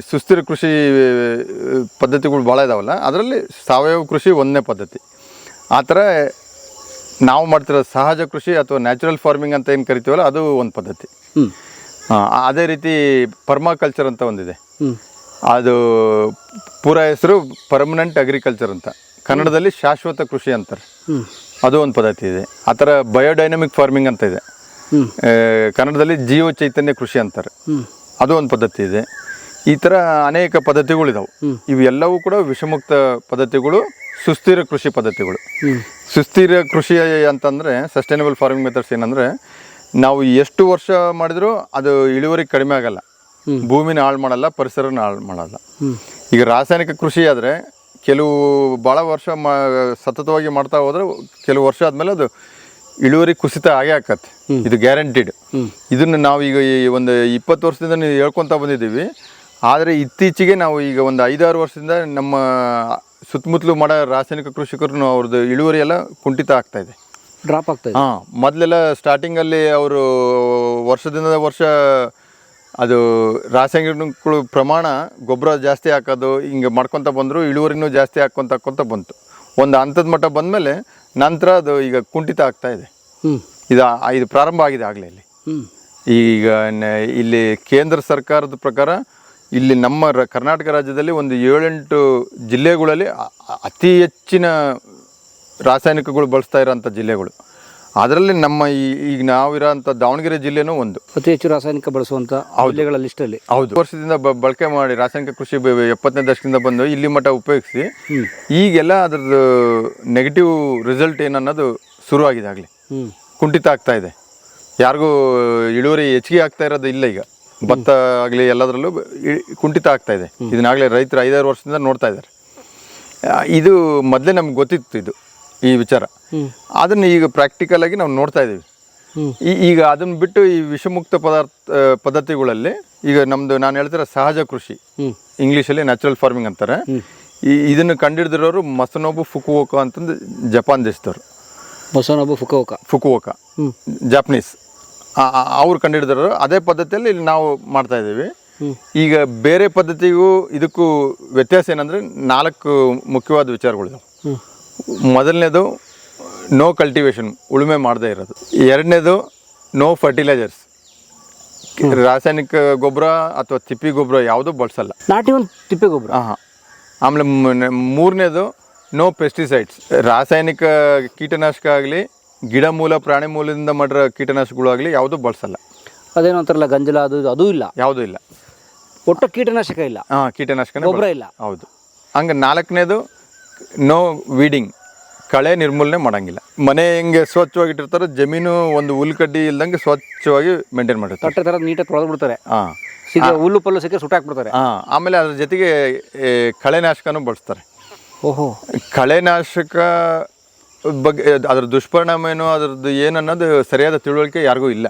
ಸುಸ್ಥಿರ ಕೃಷಿ ಪದ್ಧತಿಗಳು ಭಾಳ ಇದಾವಲ್ಲ, ಅದರಲ್ಲಿ ಸಾವಯವ ಕೃಷಿ ಒಂದನೇ ಪದ್ಧತಿ. ಆ ಥರ ನಾವು ಮಾಡ್ತಿರೋ ಸಹಜ ಕೃಷಿ ಅಥವಾ ನ್ಯಾಚುರಲ್ ಫಾರ್ಮಿಂಗ್ ಅಂತ ಏನು ಕರಿತೀವಲ್ಲ, ಅದು ಒಂದು ಪದ್ಧತಿ. ಅದೇ ರೀತಿ ಪರ್ಮಾಕಲ್ಚರ್ ಅಂತ ಒಂದಿದೆ. ಅದು ಪೂರ ಹೆಸರು ಪರ್ಮನೆಂಟ್ ಅಗ್ರಿಕಲ್ಚರ್ ಅಂತ, ಕನ್ನಡದಲ್ಲಿ ಶಾಶ್ವತ ಕೃಷಿ ಅಂತಾರೆ. ಅದು ಒಂದು ಪದ್ಧತಿ ಇದೆ. ಆ ಥರ ಬಯೋಡೈನಮಿಕ್ ಫಾರ್ಮಿಂಗ್ ಅಂತ ಇದೆ, ಕನ್ನಡದಲ್ಲಿ ಜೀವ ಚೈತನ್ಯ ಕೃಷಿ ಅಂತಾರೆ. ಅದು ಒಂದು ಪದ್ಧತಿ ಇದೆ. ಈ ಥರ ಅನೇಕ ಪದ್ಧತಿಗಳಿದಾವೆ. ಇವೆಲ್ಲವೂ ಕೂಡ ವಿಷಮುಕ್ತ ಪದ್ಧತಿಗಳು, ಸುಸ್ಥಿರ ಕೃಷಿ ಪದ್ಧತಿಗಳು. ಸುಸ್ಥಿರ ಕೃಷಿ ಅಂತಂದರೆ ಸಸ್ಟೈನಬಲ್ ಫಾರ್ಮಿಂಗ್ ಮೆಥಡ್ಸ್ ಏನಂದರೆ, ನಾವು ಎಷ್ಟು ವರ್ಷ ಮಾಡಿದರೂ ಅದು ಇಳುವರಿ ಕಡಿಮೆ ಆಗಲ್ಲ, ಭೂಮಿನ ಹಾಳು ಮಾಡಲ್ಲ, ಪರಿಸರನ ಹಾಳು ಮಾಡಲ್ಲ. ಈಗ ರಾಸಾಯನಿಕ ಕೃಷಿ ಆದರೆ ಕೆಲವು ಭಾಳ ವರ್ಷ ಸತತವಾಗಿ ಮಾಡ್ತಾ ಹೋದರೆ ಕೆಲವು ವರ್ಷ ಆದಮೇಲೆ ಅದು ಇಳುವರಿ ಕುಸಿತ ಆಗೇ ಆಕತ್ತೆ, ಇದು ಗ್ಯಾರಂಟಿಡ್. ಇದನ್ನು ನಾವು ಈಗ ಒಂದು 20 ವರ್ಷದಿಂದ ಹೇಳ್ಕೊತಾ ಬಂದಿದ್ದೀವಿ. ಆದರೆ ಇತ್ತೀಚೆಗೆ ನಾವು ಈಗ ಒಂದು 5-6 ವರ್ಷದಿಂದ ನಮ್ಮ ಸುತ್ತಮುತ್ತಲು ಮಾಡೋ ರಾಸಾಯನಿಕ ಕೃಷಿಕರು ಅವ್ರದ್ದು ಇಳುವರಿ ಎಲ್ಲ ಕುಂಠಿತ ಆಗ್ತಾಯಿದೆ, ಡ್ರಾಪ್ ಆಗ್ತಾಯಿದೆ. ಮೊದಲೆಲ್ಲ ಸ್ಟಾರ್ಟಿಂಗಲ್ಲಿ ಅವರು ವರ್ಷದಿಂದ ವರ್ಷ ಅದು ರಾಸಾಯನಿಕಗಳು ಪ್ರಮಾಣ ಗೊಬ್ಬರ ಜಾಸ್ತಿ ಹಾಕೋದು ಹಿಂಗೆ ಮಾಡ್ಕೊತ ಬಂದರು, ಇಳುವರಿನೂ ಜಾಸ್ತಿ ಹಾಕ್ಕೊಂತ ಬಂತು. ಒಂದು ಹಂತದ ಮಟ್ಟ ಬಂದಮೇಲೆ ನಂತರ ಅದು ಈಗ ಕುಂಠಿತ ಆಗ್ತಾಯಿದೆ. ಇದು ಪ್ರಾರಂಭ ಆಗಿದೆ ಆಗಲೇ ಇಲ್ಲಿ. ಈಗ ಇಲ್ಲಿ ಕೇಂದ್ರ ಸರ್ಕಾರದ ಪ್ರಕಾರ ಇಲ್ಲಿ ನಮ್ಮ ಕರ್ನಾಟಕ ರಾಜ್ಯದಲ್ಲಿ ಒಂದು 7-8 ಜಿಲ್ಲೆಗಳಲ್ಲಿ ಅತಿ ಹೆಚ್ಚಿನ ರಾಸಾಯನಿಕಗಳು ಬಳಸ್ತಾ ಇರೋಂಥ ಜಿಲ್ಲೆಗಳು. ಅದರಲ್ಲಿ ನಮ್ಮ ಈಗ ನಾವಿರೋಂಥ ದಾವಣಗೆರೆ ಜಿಲ್ಲೆನೂ ಒಂದು ಅತಿ ಹೆಚ್ಚು ರಾಸಾಯನಿಕ ಬಳಸುವಂಥ ಜಿಲ್ಲೆಗಳ ಲಿಸ್ಟಲ್ಲಿ. ಹೌದು, ವರ್ಷದಿಂದ ಬಳಕೆ ಮಾಡಿ ರಾಸಾಯನಿಕ ಕೃಷಿ 70ನೇ ದಶಕದಿಂದ ಬಂದು ಇಲ್ಲಿ ಮಟ್ಟ ಉಪಯೋಗಿಸಿ ಈಗೆಲ್ಲ ಅದ್ರದ್ದು ನೆಗೆಟಿವ್ ರಿಸಲ್ಟ್ ಏನನ್ನೋದು ಶುರುವಾಗಿದೆ. ಆಗಲಿ ಕುಂಠಿತ ಆಗ್ತಾ ಇದೆ, ಯಾರಿಗೂ ಇಳುವರಿ ಹೆಚ್ಚಿಗೆ ಆಗ್ತಾ ಇರೋದು ಇಲ್ಲ. ಈಗ ಭತ್ತ ಆಗಲಿ ಎಲ್ಲದರಲ್ಲೂ ಕುಂಠಿತ ಆಗ್ತಾ ಇದೆ. ಇದನ್ನಾಗಲೇ ರೈತರು 5-6 ವರ್ಷದಿಂದ ನೋಡ್ತಾ ಇದ್ದಾರೆ. ಇದು ಮೊದಲೇ ನಮ್ಗೆ ಗೊತ್ತಿತ್ತು ಇದು ಈ ವಿಚಾರ. ಅದನ್ನು ಈಗ ಪ್ರಾಕ್ಟಿಕಲ್ ಆಗಿ ನಾವು ನೋಡ್ತಾ ಇದ್ದೀವಿ. ಈಗ ಅದನ್ನು ಬಿಟ್ಟು ಈ ವಿಷಮುಕ್ತ ಪದ್ಧತಿಗಳಲ್ಲಿ ಈಗ ನಮ್ಮದು ನಾನು ಹೇಳ್ತಿರೋ ಸಹಜ ಕೃಷಿ, ಇಂಗ್ಲೀಷಲ್ಲಿ ನ್ಯಾಚುರಲ್ ಫಾರ್ಮಿಂಗ್ ಅಂತಾರೆ. ಇದನ್ನು ಕಂಡುಹಿಡಿದಿರೋರು ಮಸನೋಬು ಫುಕುವೋಕಾ ಅಂತಂದು ಜಪಾನ್ ದೇಶದವರು. ಮಸನೋಬು ಫುಕುವೋಕಾ ಜಾಪನೀಸ್, ಅವ್ರು ಕಂಡುಹಿಡಿದಿರೋರು. ಅದೇ ಪದ್ಧತಿಯಲ್ಲಿ ಇಲ್ಲಿ ನಾವು ಮಾಡ್ತಾ ಇದ್ದೀವಿ. ಈಗ ಬೇರೆ ಪದ್ಧತಿಗೂ ಇದಕ್ಕೂ ವ್ಯತ್ಯಾಸ ಏನಂದರೆ 4 ಮುಖ್ಯವಾದ ವಿಚಾರಗಳಿದಾವೆ. ಮೊದಲನೇದು ನೋ ಕಲ್ಟಿವೇಶನ್, ಉಳುಮೆ ಮಾಡದೇ ಇರೋದು. ಎರಡನೇದು ನೋ ಫರ್ಟಿಲೈಸರ್ಸ್, ರಾಸಾಯನಿಕ ಗೊಬ್ಬರ ಅಥವಾ ತಿಪ್ಪಿ ಗೊಬ್ಬರ ಯಾವುದೂ ಬಳಸಲ್ಲ, ನಾಟಿ ಒಂದು ತಿಪ್ಪೆ ಗೊಬ್ಬರ. ಆಮೇಲೆ ಮೂರನೇದು ನೋ ಪೆಸ್ಟಿಸೈಡ್ಸ್, ರಾಸಾಯನಿಕ ಕೀಟನಾಶಕ ಆಗಲಿ ಗಿಡ ಮೂಲ ಪ್ರಾಣಿ ಮೂಲದಿಂದ ಮಾಡಿರೋ ಕೀಟನಾಶಕಗಳು ಆಗಲಿ ಯಾವುದೂ ಬಳಸಲ್ಲ. ಅದೇನೋ ಅಂತಾರಲ್ಲ ಗಂಜಲ, ಅದು ಇಲ್ಲ, ಯಾವುದೂ ಇಲ್ಲ. ಒಟ್ಟು ಕೀಟನಾಶಕ ಇಲ್ಲ, ಕೀಟನಾಶಕ ಗೊಬ್ಬರ ಇಲ್ಲ. ಹೌದು. ಹಂಗೆ 4ನೇದು ನೋ ವೀಡಿಂಗ್, ಕಳೆ ನಿರ್ಮೂಲನೆ ಮಾಡೋಂಗಿಲ್ಲ. ಮನೆ ಹೆಂಗೆ ಸ್ವಚ್ಛವಾಗಿಟ್ಟಿರ್ತಾರೆ, ಜಮೀನು ಒಂದು ಹುಲ್ಕಡ್ಡಿ ಇಲ್ದಂಗೆ ಸ್ವಚ್ಛವಾಗಿ ಮೇಂಟೈನ್ ಮಾಡಿರ್ತಾರೆ. ತೊಟ್ಟೆ ಥರ ನೀಟಾಗಿ ತೊಳೆದು ಬಿಡ್ತಾರೆ. ಹುಲ್ಲು ಪಲ್ಲು ಸಿಕ್ಕರೆ ಸುಟ್ಟಾಕ್ಬಿಡ್ತಾರೆ. ಆಮೇಲೆ ಅದ್ರ ಜೊತೆಗೆ ಕಳೆನಾಶಕನೂ ಬಳಸ್ತಾರೆ. ಓಹೋ. ಕಳೆನಾಶಕ ಬಗ್ಗೆ ಅದ್ರ ದುಷ್ಪರಿಣಾಮ ಏನು, ಅದ್ರದ್ದು ಏನನ್ನೋದು ಸರಿಯಾದ ತಿಳುವಳಿಕೆ ಯಾರಿಗೂ ಇಲ್ಲ.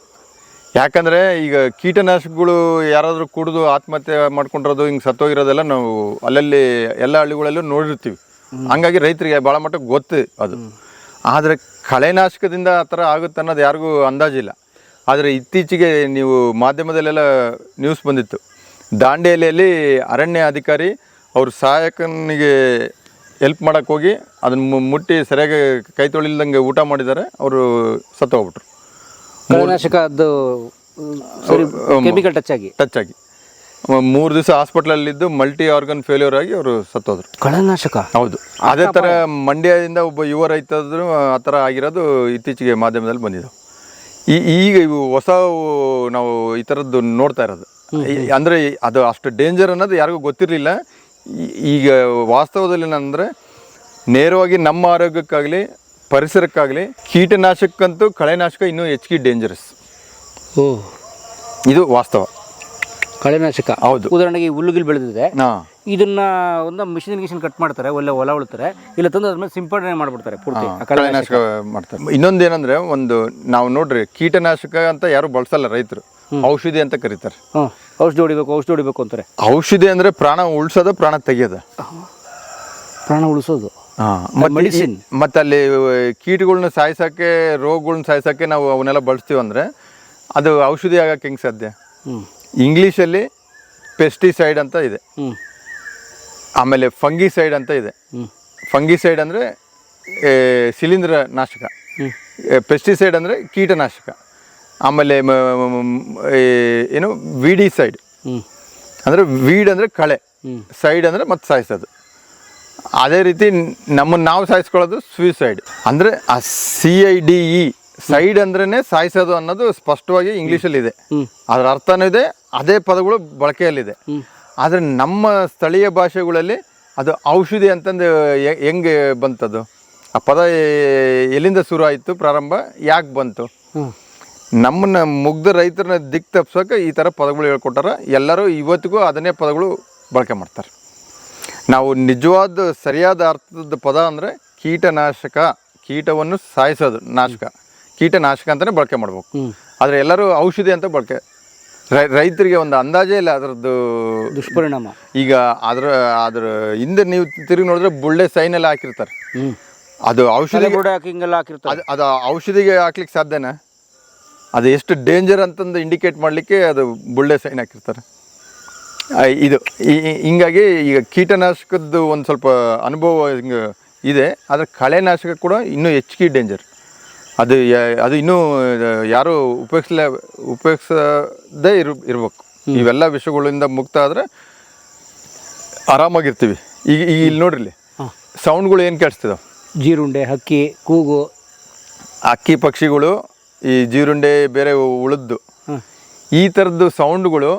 ಯಾಕಂದರೆ ಈಗ ಕೀಟನಾಶಕಗಳು ಯಾರಾದರೂ ಕುಡಿದು ಆತ್ಮಹತ್ಯೆ ಮಾಡ್ಕೊಂಡಿರೋದು, ಹಿಂಗೆ ಸತ್ತೋಗಿರೋದೆಲ್ಲ ನಾವು ಅಲ್ಲಲ್ಲಿ ಎಲ್ಲ ಹಳ್ಳಿಗಳಲ್ಲೂ ನೋಡಿರ್ತೀವಿ. ಹಂಗಾಗಿ ರೈತರಿಗೆ ಭಾಳ ಮಟ್ಟಕ್ಕೆ ಗೊತ್ತು ಅದು. ಆದರೆ ಕಳೆನಾಶಕದಿಂದ ಆ ಥರ ಆಗುತ್ತೆ ಅನ್ನೋದು ಯಾರಿಗೂ ಅಂದಾಜಿಲ್ಲ. ಆದರೆ ಇತ್ತೀಚೆಗೆ ನೀವು ಮಾಧ್ಯಮದಲ್ಲೆಲ್ಲ ನ್ಯೂಸ್ ಬಂದಿತ್ತು, ದಾಂಡೇಲಿಯಲ್ಲಿ ಅರಣ್ಯ ಅಧಿಕಾರಿ ಅವ್ರ ಸಹಾಯಕನಿಗೆ ಹೆಲ್ಪ್ ಮಾಡೋಕ್ಕೆ ಹೋಗಿ ಅದನ್ನು ಮುಟ್ಟಿ ಸರಿಯಾಗಿ ಕೈ ತೊಳಿಲ್ದಂಗೆ ಊಟ ಮಾಡಿದ್ದಾರೆ, ಅವರು ಸತ್ತೋಗ್ಬಿಟ್ರು. ಕಳೆನಾಶಕ ಅದು ಕೆಮಿಕಲ್ ಟಚ್ ಆಗಿ 3 ದಿವಸ ಹಾಸ್ಪಿಟ್ಲಲ್ಲಿದ್ದು ಮಲ್ಟಿ ಆರ್ಗನ್ ಫೇಲ್ಯೂರ್ ಆಗಿ ಅವರು ಸತ್ತೋದ್ರು. ಕಳೆನಾಶಕ. ಹೌದು. ಅದೇ ಥರ ಮಂಡ್ಯದಿಂದ ಒಬ್ಬ ಯುವ ರೈತರು ಆ ಥರ ಆಗಿರೋದು ಇತ್ತೀಚೆಗೆ ಮಾಧ್ಯಮದಲ್ಲಿ ಬಂದಿದ್ದಾವೆ. ಈಗ ಇವು ಹೊಸ ನಾವು ಈ ಥರದ್ದು ನೋಡ್ತಾ ಇರೋದು. ಅಂದರೆ ಅದು ಅಷ್ಟು ಡೇಂಜರ್ ಅನ್ನೋದು ಯಾರಿಗೂ ಗೊತ್ತಿರಲಿಲ್ಲ. ಈಗ ವಾಸ್ತವದಲ್ಲಿ ಏನಂದರೆ ನೇರವಾಗಿ ನಮ್ಮ ಆರೋಗ್ಯಕ್ಕಾಗಲಿ ಪರಿಸರಕ್ಕಾಗಲಿ ಕೀಟನಾಶಕಕ್ಕಂತೂ ಕಳೆನಾಶಕ ಇನ್ನೂ ಹೆಚ್ಚಿಗೆ ಡೇಂಜರಸ್. ಇದು ವಾಸ್ತವ. ಕಳೆನಾಶಕ. ಹೌದು. ಉದಾಹರಣೆಗೆ ಹುಲ್ಲುಗಿಲ್ ಬೆಳೆದಿದೆ, ಇದನ್ನ ಒಂದು ಮಿಷಿನ್ ಕಟ್ ಮಾಡ್ತಾರೆ, ಹೊಲ ಉಳ್ತಾರೆ, ಇಲ್ಲ ತಂದು ಅದ್ರ ಮೇಲೆ ಸಿಂಪಡಣೆ ಮಾಡ್ಬಿಡ್ತಾರೆ ಪೂರ್ತಿ. ಕಳೆನಾಶಕ ಮಾಡ್ತಾರೆ. ಇನ್ನೊಂದೇನಂದ್ರೆ ಒಂದು ನಾವು ನೋಡ್ರಿ ಕೀಟನಾಶಕ ಅಂತ ಯಾರು ಬಳಸಲ್ಲ ರೈತರು, ಔಷಧಿ ಅಂತ ಕರೀತಾರೆ. ಔಷಧಿ ಹೊಡಿಬೇಕು ಅಂತಾರೆ. ಔಷಧಿ ಅಂದ್ರೆ ಪ್ರಾಣ ಉಳಿಸೋದು, ಪ್ರಾಣ ತೆಗಿಯೋದು, ಪ್ರಾಣ ಉಳಿಸೋದು. ಮೆಡಿಸಿನ್. ಮತ್ತೆ ಅಲ್ಲಿ ಕೀಟಗಳನ್ನ ಸಾಯಿಸೋಕ್ಕೆ, ರೋಗಗಳನ್ನ ಸಾಯಿಸೋಕ್ಕೆ ನಾವು ಅವನ್ನೆಲ್ಲ ಬಳಸ್ತೀವಿ ಅಂದರೆ ಅದು ಔಷಧಿ ಆಗಕ್ಕೆ ಹೆಂಗೆ ಸಾಧ್ಯ? ಇಂಗ್ಲೀಷಲ್ಲಿ ಪೆಸ್ಟಿಸೈಡ್ ಅಂತ ಇದೆ, ಆಮೇಲೆ ಫಂಗಿಸೈಡ್ ಅಂತ ಇದೆ. ಫಂಗಿಸೈಡ್ ಅಂದರೆ ಶಿಲೀಂಧ್ರ ನಾಶಕ, ಪೆಸ್ಟಿಸೈಡ್ ಅಂದರೆ ಕೀಟನಾಶಕ, ಆಮೇಲೆ ಏನು ವಿಡಿಸೈಡ್ ಅಂದರೆ ವೀಡ್ ಅಂದರೆ ಕಳೆ, ಸೈಡ್ ಅಂದರೆ ಮತ್ತೆ ಸಾಯಿಸೋದು. ಅದೇ ರೀತಿ ನಮ್ಮನ್ನು ನಾವು ಸಾಯಿಸ್ಕೊಳ್ಳೋದು ಸುಯಿಸೈಡ್. ಅಂದರೆ ಆ CIDE ಸೈಡ್ ಅಂದ್ರೇ ಸಾಯಿಸೋದು ಅನ್ನೋದು ಸ್ಪಷ್ಟವಾಗಿ ಇಂಗ್ಲೀಷಲ್ಲಿ ಇದೆ, ಅದರ ಅರ್ಥನೂ ಇದೆ, ಅದೇ ಪದಗಳು ಬಳಕೆಯಲ್ಲಿದೆ. ಆದರೆ ನಮ್ಮ ಸ್ಥಳೀಯ ಭಾಷೆಗಳಲ್ಲಿ ಅದು ಔಷಧಿ ಅಂತಂದು ಹೆಂಗೆ ಬಂತದು, ಆ ಪದ ಎಲ್ಲಿಂದ ಶುರು ಆಯಿತು, ಪ್ರಾರಂಭ ಯಾಕೆ ಬಂತು? ನಮ್ಮನ್ನ ಮುಗ್ಧ ರೈತರನ್ನ ದಿಕ್ಕು ತಪ್ಸೋಕೆ ಈ ಥರ ಪದಗಳು ಹೇಳ್ಕೊಟ್ಟಾರ. ಎಲ್ಲರೂ ಇವತ್ತಿಗೂ ಅದನ್ನೇ ಪದಗಳು ಬಳಕೆ ಮಾಡ್ತಾರೆ. ನಾವು ನಿಜವಾದ ಸರಿಯಾದ ಅರ್ಥದ ಪದ ಅಂದರೆ ಕೀಟನಾಶಕ, ಕೀಟವನ್ನು ಸಾಯಿಸೋದು, ಕೀಟನಾಶಕ ಅಂತಲೇ ಬಳಕೆ ಮಾಡ್ಬೇಕು. ಆದರೆ ಎಲ್ಲರೂ ಔಷಧಿ ಅಂತ ಬಳಕೆ, ರೈತರಿಗೆ ಒಂದು ಅಂದಾಜೇ ಇಲ್ಲ ಅದರದ್ದು ದುಷ್ಪರಿಣಾಮ. ಈಗ ಅದ್ರ ಹಿಂದೆ ನೀವು ತಿರುಗಿ ನೋಡಿದ್ರೆ ಬುಳ್ಳೆ ಸೈನೆಲ್ಲ ಹಾಕಿರ್ತಾರೆ, ಅದು ಔಷಧಿ ಹಾಕಿರ್ತಾರೆ. ಅದು ಔಷಧಿಗೆ ಹಾಕ್ಲಿಕ್ಕೆ ಸಾಧ್ಯನಾ? ಅದು ಎಷ್ಟು ಡೇಂಜರ್ ಅಂತಂದು ಇಂಡಿಕೇಟ್ ಮಾಡಲಿಕ್ಕೆ ಅದು ಬುಳ್ಳೆ ಸೈನ್ ಹಾಕಿರ್ತಾರೆ. ಇದು ಹಿಂಗಾಗಿ ಈಗ ಕೀಟನಾಶಕದ್ದು ಒಂದು ಸ್ವಲ್ಪ ಅನುಭವ ಹಿಂಗೆ ಇದೆ. ಆದರೆ ಕಳೆನಾಶಕ ಕೂಡ ಇನ್ನೂ ಹೆಚ್ಚಿಗೆ ಡೇಂಜರ್. ಅದು ಇನ್ನೂ ಯಾರು ಉಪಯೋಗಿಸದೇ ಇರ್ಬೇಕು. ಇವೆಲ್ಲ ವಿಷಯಗಳಿಂದ ಮುಕ್ತ ಆದರೆ ಆರಾಮಾಗಿರ್ತೀವಿ. ಈಗ ಇಲ್ಲಿ ನೋಡ್ರಿ, ಸೌಂಡ್ಗಳು ಏನು ಕೇಳಿಸ್ತಿದಾವೆ? ಜೀರುಂಡೆ, ಹಕ್ಕಿ ಕೂಗು, ಹಕ್ಕಿ ಪಕ್ಷಿಗಳು, ಈ ಜೀರುಂಡೆ, ಬೇರೆ ಉಳಿದ್ದು ಈ ಥರದ್ದು ಸೌಂಡ್ಗಳು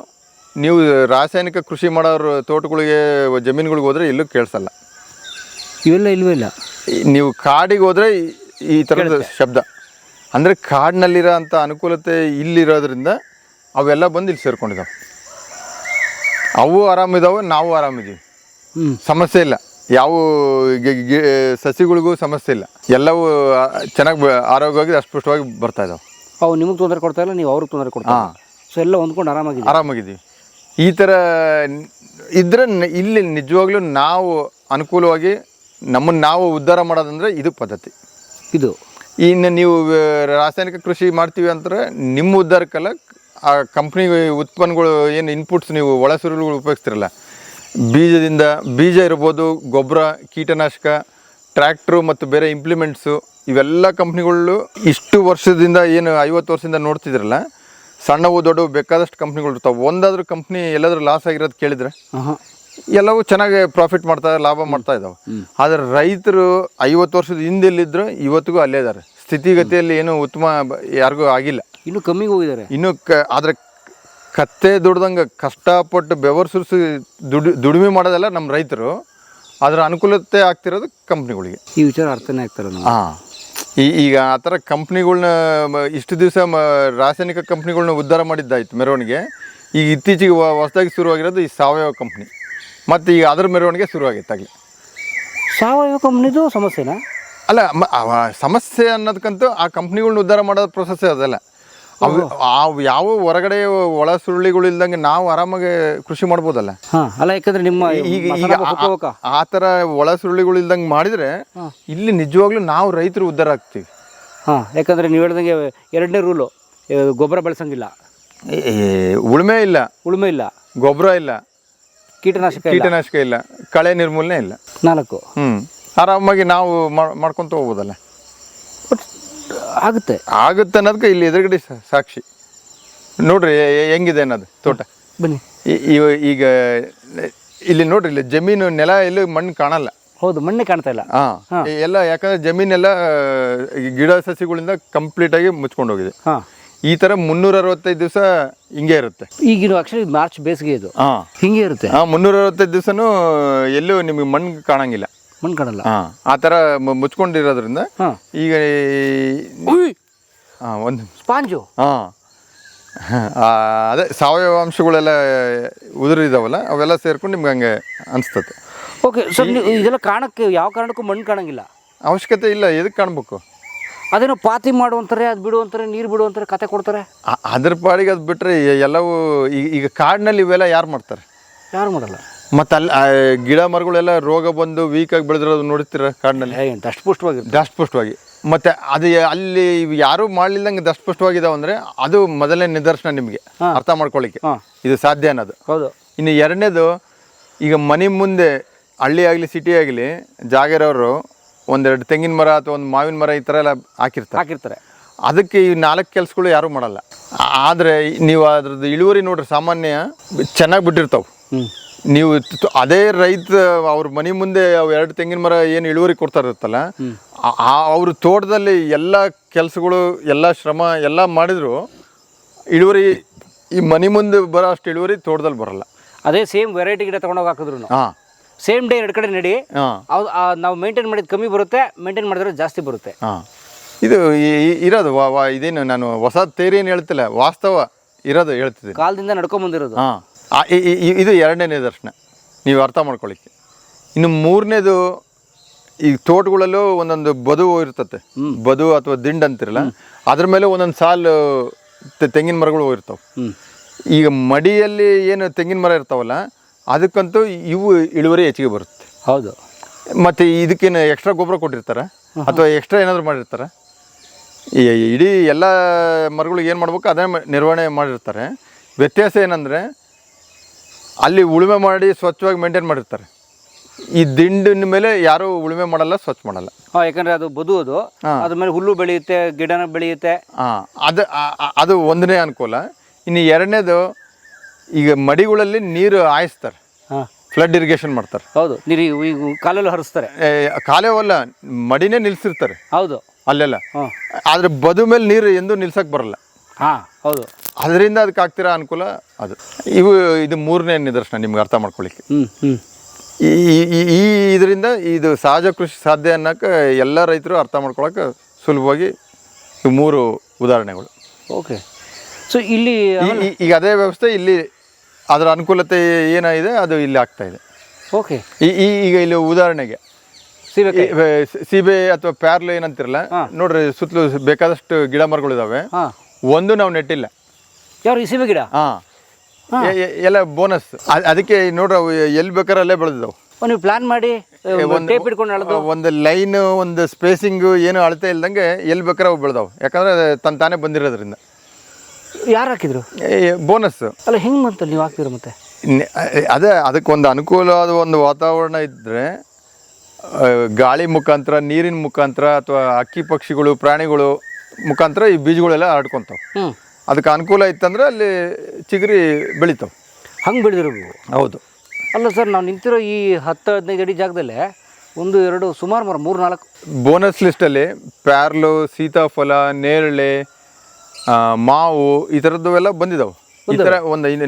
ನೀವು ರಾಸಾಯನಿಕ ಕೃಷಿ ಮಾಡೋರು ತೋಟಗಳಿಗೆ, ಜಮೀನುಗಳಿಗೆ ಹೋದರೆ ಎಲ್ಲೂ ಕೇಳಿಸಲ್ಲ. ಇವೆಲ್ಲ ಇಲ್ವೇ ಇಲ್ಲ. ನೀವು ಕಾಡಿಗೆ ಹೋದರೆ ಈ ಥರದ ಶಬ್ದ, ಅಂದರೆ ಕಾಡಿನಲ್ಲಿರೋ ಅಂಥ ಅನುಕೂಲತೆ ಇಲ್ಲಿರೋದ್ರಿಂದ ಅವೆಲ್ಲ ಬಂದು ಇಲ್ಲಿ ಸೇರ್ಕೊಂಡಿದ್ದಾವೆ. ಅವು ಆರಾಮಿದ್ದಾವೆ, ನಾವು ಆರಾಮಿದ್ದೀವಿ, ಸಮಸ್ಯೆ ಇಲ್ಲ. ಯಾವ ಸಸಿಗಳಿಗೂ ಸಮಸ್ಯೆ ಇಲ್ಲ, ಎಲ್ಲವೂ ಚೆನ್ನಾಗಿ ಆರೋಗ್ಯವಾಗಿ ಅಸ್ಪಷ್ಟವಾಗಿ ಬರ್ತಾ ಇದ್ದಾವೆ. ಅವು ನಿಮಗೆ ತೊಂದರೆ ಕೊಡ್ತಾ ಇಲ್ಲ, ನೀವು ಅವ್ರಿಗೆ ತೊಂದರೆ ಕೊಡ್ತಾ. ಸೊ ಎಲ್ಲ ಹೊಂದ್ಕೊಂಡು ಆರಾಮಾಗಿದ್ದೀವಿ. ಈ ಥರ ಇದ್ರೆ ಇಲ್ಲಿ ನಿಜವಾಗ್ಲೂ ನಾವು ಅನುಕೂಲವಾಗಿ ನಮ್ಮನ್ನು ನಾವು ಉದ್ಧಾರ ಮಾಡೋದಂದರೆ ಇದು ಪದ್ಧತಿ. ಇದು ಇನ್ನು ನೀವು ರಾಸಾಯನಿಕ ಕೃಷಿ ಮಾಡ್ತೀವಿ ಅಂತಾರೆ ನಿಮ್ಮ ಉದ್ಧಾರಕ್ಕಲ್ಲ, ಆ ಕಂಪ್ನಿ ಉತ್ಪನ್ನಗಳು ಏನು ಇನ್ಪುಟ್ಸ್ ನೀವು ಒಳಸುರುಳುಗಳು ಉಪಯೋಗಿಸ್ತಿರಲ್ಲ, ಬೀಜ ಇರ್ಬೋದು, ಗೊಬ್ಬರ, ಕೀಟನಾಶಕ, ಟ್ರ್ಯಾಕ್ಟ್ರು ಮತ್ತು ಬೇರೆ ಇಂಪ್ಲಿಮೆಂಟ್ಸು, ಇವೆಲ್ಲ ಕಂಪ್ನಿಗಳು ಇಷ್ಟು ವರ್ಷದಿಂದ ಏನು 50 ವರ್ಷದಿಂದ ನೋಡ್ತಿದ್ರಲ್ಲ, ಸಣ್ಣವು ದೊಡ್ಡವು ಬೇಕಾದಷ್ಟು ಕಂಪ್ನಿಗಳು ಇರ್ತಾವೆ. ಒಂದಾದ್ರೂ ಕಂಪ್ನಿ ಎಲ್ಲಾದ್ರೂ ಲಾಸ್ ಆಗಿರೋದು ಕೇಳಿದ್ರೆ ಎಲ್ಲವೂ ಚೆನ್ನಾಗಿ ಪ್ರಾಫಿಟ್ ಲಾಭ ಮಾಡ್ತಾ ಇದ್ದಾವೆ. ಆದರೆ ರೈತರು 50 ವರ್ಷದ ಹಿಂದೆಲ್ಲಿದ್ರು ಇವತ್ತಿಗೂ ಅಲ್ಲೇ ಇದ್ದಾರೆ. ಸ್ಥಿತಿಗತಿಯಲ್ಲಿ ಏನು ಉತ್ತಮ ಯಾರಿಗೂ ಆಗಿಲ್ಲ, ಇನ್ನೂ ಕಮ್ಮಿಗೆ ಹೋಗಿದ್ದಾರೆ. ಇನ್ನೂ ಆದರೆ ಕತ್ತೆ ದುಡ್ದಂಗೆ ಕಷ್ಟಪಟ್ಟು ಬೆವರು ಸುರಿಸಿ ದುಡಿಮೆ ಮಾಡೋದೆಲ್ಲ ನಮ್ಮ ರೈತರು. ಅದರ ಅನುಕೂಲತೆ ಆಗ್ತಿರೋದು ಕಂಪ್ನಿಗಳಿಗೆ. ಈ ವಿಚಾರ ಅರ್ಥನೇ ಆಗ್ತಾರೆ. ಈಗ ಆ ಥರ ಕಂಪ್ನಿಗಳ್ನ ಇಷ್ಟು ದಿವಸ ರಾಸಾಯನಿಕ ಕಂಪ್ನಿಗಳ್ನ ಉದ್ಧಾರ ಮಾಡಿದ್ದಾಯ್ತು ಮೆರವಣಿಗೆ. ಈಗ ಇತ್ತೀಚೆಗೆ ಹೊಸದಾಗಿ ಶುರುವಾಗಿರೋದು ಈ ಸಾವಯವ ಕಂಪ್ನಿ, ಮತ್ತು ಈಗ ಅದ್ರ ಮೆರವಣಿಗೆ ಶುರುವಾಗೈತೆ ಆಗಲಿ. ಸಾವಯವ ಕಂಪ್ನಿದು ಸಮಸ್ಯೆನಾ? ಅಲ್ಲ, ಸಮಸ್ಯೆ ಅನ್ನೋದಕ್ಕಂತೂ ಆ ಕಂಪ್ನಿಗಳ್ನ ಉದ್ಧಾರ ಮಾಡೋದು ಪ್ರೊಸೆಸ್ ಅದಲ್ಲ. ಅವು ಯಾವ ಹೊರಗಡೆ ಒಳ ಸುರುಳಿಗಳು ಇಲ್ದಂಗೆ ನಾವು ಆರಾಮಾಗಿ ಕೃಷಿ ಮಾಡ್ಬೋದಲ್ಲ. ಅಲ್ಲ, ಯಾಕಂದ್ರೆ ನಿಮ್ಮ ಈಗ ಆ ಥರ ಒಳ ಸುರುಳಿಗಳು ಇಲ್ದಂಗೆ ಮಾಡಿದರೆ ಇಲ್ಲಿ ನಿಜವಾಗ್ಲೂ ನಾವು ರೈತರು ಉದ್ಧಾರ ಆಗ್ತೀವಿ. ಯಾಕಂದ್ರೆ ನೀವು ಹೇಳ್ದಂಗೆ 2ನೇ ರೂಲು, ಗೊಬ್ಬರ ಬಳಸಂಗಿಲ್ಲ, ಉಳುಮೆ ಇಲ್ಲ, ಗೊಬ್ಬರ ಇಲ್ಲ, ಕೀಟನಾಶಕ ಇಲ್ಲ, ಕಳೆ ನಿರ್ಮೂಲನೆ ಇಲ್ಲ. 4 ಆರಾಮಾಗಿ ನಾವು ಮಾಡ್ಕೊಂತ ಹೋಗ್ಬೋದಲ್ಲ. ಆಗುತ್ತೆ ಅನ್ನೋದಕ್ಕೆ ಇಲ್ಲಿ ಎದುರುಗಡೆ ಸಾಕ್ಷಿ ನೋಡ್ರಿ ಹೆಂಗಿದೆ ಅನ್ನೋದು ತೋಟ. ಬನ್ನಿ, ಈಗ ಇಲ್ಲಿ ನೋಡ್ರಿ, ಇಲ್ಲಿ ಜಮೀನು ನೆಲ ಎಲ್ಲೂ ಮಣ್ಣು ಕಾಣಲ್ಲ. ಹೌದು, ಮಣ್ಣೆ ಕಾಣ್ತಾ ಇಲ್ಲ. ಎಲ್ಲ ಯಾಕಂದ್ರೆ ಜಮೀನೆಲ್ಲ ಗಿಡ ಸಸಿಗಳಿಂದ ಕಂಪ್ಲೀಟ್ ಆಗಿ ಮುಚ್ಕೊಂಡು ಹೋಗಿದೆ. ಈ ತರ 365 ದಿವಸ ಹಿಂಗೆ ಇರುತ್ತೆ. ಈಗ ಆಕ್ಚುಲಿ ಮಾರ್ಚ್ ಬೇಸಿಗೆ ಇದು ಹಿಂಗೆ ಇರುತ್ತೆ. 365 ದಿವಸನೂ ಎಲ್ಲೂ ನಿಮಗೆ ಮಣ್ಣು ಕಾಣಂಗಿಲ್ಲ, ಮಣ್ಣು ಕಾಣಲ್ಲ. ಆ ಥರ ಮುಚ್ಕೊಂಡಿರೋದ್ರಿಂದ ಈಗ ಒಂದು ಸ್ಪಾಂಜು, ಅದೇ ಸಾವಯವ ಅಂಶಗಳೆಲ್ಲ ಉದುರಿದಾವಲ್ಲ, ಅವೆಲ್ಲ ಸೇರ್ಕೊಂಡು ನಿಮ್ಗೆ ಹಂಗೆ ಅನಿಸ್ತದೆ. ಓಕೆ ಸರ್, ಇದೆಲ್ಲ ಕಾಣಕ್ಕೆ ಯಾವ ಕಾರಣಕ್ಕೂ ಮಣ್ಣು ಕಾಣಂಗಿಲ್ಲ? ಅವಶ್ಯಕತೆ ಇಲ್ಲ, ಎದಕ್ಕೆ ಕಾಣಬೇಕು? ಅದೇನೋ ಪಾತಿ ಮಾಡುವಂತಾರೆ, ಅದು ಬಿಡುವಂತಾರೆ, ನೀರು ಬಿಡುವಂತಾರೆ, ಕತೆ ಕೊಡ್ತಾರೆ. ಅದ್ರ ಪಾಡಿಗೆ ಅದು ಬಿಟ್ಟರೆ ಎಲ್ಲವೂ ಈಗ ಕಾಡಿನಲ್ಲಿ ಇವೆಲ್ಲ ಯಾರು ಮಾಡ್ತಾರೆ? ಯಾರು ಮಾಡಲ್ಲ. ಮತ್ತು ಅಲ್ಲಿ ಗಿಡ ಮರಗಳೆಲ್ಲ ರೋಗ ಬಂದು ವೀಕಾಗಿ ಬೆಳೆದಿರೋದು ನೋಡ್ತೀರ ಕಾಡಿನಲ್ಲಿ, ದಷ್ಟಪುಷ್ಟವಾಗಿ. ಮತ್ತು ಅದು ಅಲ್ಲಿ ಯಾರೂ ಮಾಡಲಿಲ್ಲಂಗೆ ದಷ್ಟಪುಷ್ಟವಾಗಿದ್ದಾವೆ ಅಂದರೆ ಅದು ಮೊದಲನೇ ನಿದರ್ಶನ ನಿಮಗೆ ಅರ್ಥ ಮಾಡ್ಕೊಳ್ಳಿಕ್ಕೆ ಇದು ಸಾಧ್ಯ ಅನ್ನೋದು. ಹೌದು. ಇನ್ನು ಎರಡನೇದು, ಈಗ ಮನೆ ಮುಂದೆ ಹಳ್ಳಿ ಆಗಲಿ ಸಿಟಿ ಆಗಲಿ ಜಾಗ ಇರೋರು 1-2 ತೆಂಗಿನ ಮರ ಅಥವಾ ಒಂದು ಮಾವಿನ ಮರ ಈ ಥರ ಎಲ್ಲ ಹಾಕಿರ್ತಾರೆ. ಅದಕ್ಕೆ ಈ 4 ಕೆಲಸಗಳು ಯಾರೂ ಮಾಡಲ್ಲ. ಆದರೆ ನೀವು ಅದ್ರದ್ದು ಇಳುವರಿ ನೋಡ್ರಿ, ಸಾಮಾನ್ಯ ಚೆನ್ನಾಗಿ ಬಿಟ್ಟಿರ್ತಾವೆ. ನೀವು ಅದೇ ರೈತ ಅವ್ರ ಮನೆ ಮುಂದೆ ಅವು 2 ತೆಂಗಿನ ಮರ ಏನು ಇಳುವರಿ ಕೊಡ್ತಾ ಇರುತ್ತಲ್ಲ, ಅವ್ರ ತೋಟದಲ್ಲಿ ಎಲ್ಲ ಕೆಲಸಗಳು, ಎಲ್ಲ ಶ್ರಮ ಎಲ್ಲ ಮಾಡಿದ್ರು ಇಳುವರಿ ಈ ಮನೆ ಮುಂದೆ ಬರೋ ಅಷ್ಟು ಇಳುವರಿ ತೋಟದಲ್ಲಿ ಬರಲ್ಲ. ಅದೇ ಸೇಮ್ ವೆರೈಟಿ ಗಿಡ ತೊಗೊಂಡೋಗಿ ಹಾಕಿದ್ರು ಹಾಂ, ಸೇಮ್ ಡೇ 2 ಕಡೆ ನಡಿ, ಹಾಂ, ನಾವು ಮೇಂಟೈನ್ ಮಾಡಿದ ಕಮ್ಮಿ ಬರುತ್ತೆ, ಮೇಂಟೈನ್ ಮಾಡಿದ್ರೆ ಜಾಸ್ತಿ ಬರುತ್ತೆ. ಹಾಂ, ಇದು ಇರೋದು ಇದೇನು ನಾನು ಹೊಸ ತೇರಿ ಏನು ಹೇಳ್ತಿಲ್ಲ, ವಾಸ್ತವ ಇರೋದು ಹೇಳ್ತಿದ್ದೀನಿ. ಕಾಲದಿಂದ ನಡ್ಕೊಂಡ್ ಬಂದಿರೋದು. ಹಾಂ, ಇದು 2ನೇ ನಿದರ್ಶನ ನೀವು ಅರ್ಥ ಮಾಡ್ಕೊಳ್ಳಿಕ್ಕೆ. ಇನ್ನು 3ನೇದು, ಈ ತೋಟಗಳಲ್ಲೂ ಒಂದೊಂದು ಬದು ಇರ್ತತೆ, ಬದು ಅಥವಾ ದಿಂಡ್ ಅಂತಿರಲ್ಲ, ಅದ್ರ ಮೇಲೆ ಒಂದೊಂದು ಸಾಲು ತೆಂಗಿನ ಮರಗಳು ಇರ್ತಾವೆ. ಈಗ ಮಡಿಯಲ್ಲಿ ಏನು ತೆಂಗಿನ ಮರ ಇರ್ತಾವಲ್ಲ, ಅದಕ್ಕಂತೂ ಇವು ಇಳುವರಿ ಹೆಚ್ಚಿಗೆ ಬರುತ್ತೆ. ಹೌದು. ಮತ್ತು ಇದಕ್ಕೇನು ಎಕ್ಸ್ಟ್ರಾ ಗೊಬ್ಬರ ಕೊಟ್ಟಿರ್ತಾರೆ ಅಥವಾ ಎಕ್ಸ್ಟ್ರಾ ಏನಾದರೂ ಮಾಡಿರ್ತಾರೆ. ಈ ಇಡೀ ಎಲ್ಲ ಮರಗಳಿಗೆ ಏನು ಮಾಡ್ಬೇಕು ಅದೇ ನಿರ್ವಹಣೆ ಮಾಡಿರ್ತಾರೆ. ವ್ಯತ್ಯಾಸ ಏನಂದರೆ ಅಲ್ಲಿ ಉಳುಮೆ ಮಾಡಿ ಸ್ವಚ್ಛವಾಗಿ ಮೇಂಟೈನ್ ಮಾಡಿರ್ತಾರೆ. ಈ ದಿಂಡಿನ ಮೇಲೆ ಯಾರೂ ಉಳುಮೆ ಮಾಡಲ್ಲ, ಸ್ವಚ್ಛ ಮಾಡಲ್ಲ. ಯಾಕಂದರೆ ಅದು ಬದು, ಅದ್ರ ಮೇಲೆ ಹುಲ್ಲು ಬೆಳೆಯುತ್ತೆ, ಗಿಡನ ಬೆಳೆಯುತ್ತೆ. ಹಾಂ, ಅದು ಒಂದನೇ ಅನುಕೂಲ. ಇನ್ನು 2ನೇದು, ಈಗ ಮಡಿಗಳಲ್ಲಿ ನೀರು ಹಾಯಿಸ್ತಾರೆ, ಫ್ಲಡ್ ಇರಿಗೇಷನ್ ಮಾಡ್ತಾರೆ. ಹೌದು, ನೀರು ಈಗ ಕಾಲೆಲ್ಲ ಹರಿಸ್ತಾರೆ. ಕಾಲೇವಲ್ಲ, ಮಡಿನೇ ನಿಲ್ಸಿರ್ತಾರೆ. ಹೌದು, ಅಲ್ಲೆಲ್ಲ. ಆದರೆ ಬದು ಮೇಲೆ ನೀರು ಎಂದೂ ನಿಲ್ಸಕ್ಕೆ ಬರಲ್ಲ. ಹಾಂ, ಹೌದು. ಅದರಿಂದ ಅದಕ್ಕೆ ಆಗ್ತಿರೋ ಅನುಕೂಲ ಅದು. ಇದು 3ನೇ ನಿದರ್ಶನ ನಿಮ್ಗೆ ಅರ್ಥ ಮಾಡ್ಕೊಳ್ಳಿಕ್ಕೆ. ಈ ಇದರಿಂದ ಇದು ಸಹಜ ಕೃಷಿ ಸಾಧ್ಯ ಅನ್ನೋಕೆ ಎಲ್ಲ ರೈತರು ಅರ್ಥ ಮಾಡ್ಕೊಳಕ್ಕೆ ಸುಲಭವಾಗಿ 3 ಉದಾಹರಣೆಗಳು. ಓಕೆ. ಸೊ ಇಲ್ಲಿ ಈಗ ಅದೇ ವ್ಯವಸ್ಥೆ ಇಲ್ಲಿ, ಅದರ ಅನುಕೂಲತೆ ಏನಾಗಿದೆ ಅದು ಇಲ್ಲಿ ಆಗ್ತಾ ಇದೆ. ಓಕೆ. ಈಗ ಇಲ್ಲಿ ಉದಾಹರಣೆಗೆ ಸೀಬೆ ಅಥವಾ ಪ್ಯಾರ್ಲೆ ಏನಂತಿರಲ್ಲ ನೋಡ್ರಿ, ಸುತ್ತಲೂ ಬೇಕಾದಷ್ಟು ಗಿಡ ಮರಗಳಿದಾವೆ, ಒಂದು ನಾವು ನೆಟ್ಟಿಲ್ಲ. ಯಾರು ಈ ಸೀಬೆ ಗಿಡ? ಹಾಂ, ಎಲ್ಲ ಬೋನಸ್. ಅದಕ್ಕೆ ನೋಡ್ರಿ, ಅವು ಎಲ್ಲಿ ಬೇಕಾದ್ರೆ ಅಲ್ಲೇ ಬೆಳೆದಿದ್ದಾವೆ. ನೀವು ಪ್ಲಾನ್ ಮಾಡಿ ಒಂದು ಲೈನ್, ಒಂದು ಸ್ಪೇಸಿಂಗು ಏನು ಅಳತೆ ಇಲ್ದಂಗೆ ಎಲ್ಲಿ ಬೇಕಾದ್ರೆ ಅವು ಬೆಳೆದಾವೆ. ಯಾಕಂದ್ರೆ ತಾನೇ ಬಂದಿರೋದ್ರಿಂದ. ಯಾರು ಹಾಕಿದ್ರು? ಬೋನಸ್ ಅಲ್ಲ, ಹೆಂಗೆ ಬಂತ ನೀವು ಹಾಕ್ತಿರೋ? ಮತ್ತೆ ಅದಕ್ಕೊಂದು ಅನುಕೂಲವಾದ ಒಂದು ವಾತಾವರಣ ಇದ್ದರೆ, ಗಾಳಿ ಮುಖಾಂತರ, ನೀರಿನ ಮುಖಾಂತರ ಅಥವಾ ಹಕ್ಕಿ ಪಕ್ಷಿಗಳು, ಪ್ರಾಣಿಗಳು ಮುಖಾಂತರ ಈ ಬೀಜಗಳೆಲ್ಲ ಹರಡ್ಕೊತಾವೆ. ಅದಕ್ಕೆ ಅನುಕೂಲ ಇತ್ತಂದ್ರೆ ಅಲ್ಲಿ ಚಿಗುರಿ ಬೆಳಿತಾವೆ. ಹಂಗೆ ಬೆಳೆದಿರೋದು? ಹೌದು. ಅಲ್ಲ ಸರ್, ನಾವು ನಿಂತಿರೋ ಈ 10-15 ಅಡಿ ಜಾಗದಲ್ಲೇ 1, 2 ಸುಮಾರು ಮರ 3-4 ಬೋನಸ್ ಲಿಸ್ಟಲ್ಲಿ ಪ್ಯಾರ್ಲು, ಸೀತಾಫಲ, ನೇರಳೆ, ಮಾವು ಈ ಥರದ್ದು ಬಂದಿದ್ದಾವೆ. ಈ ಥರ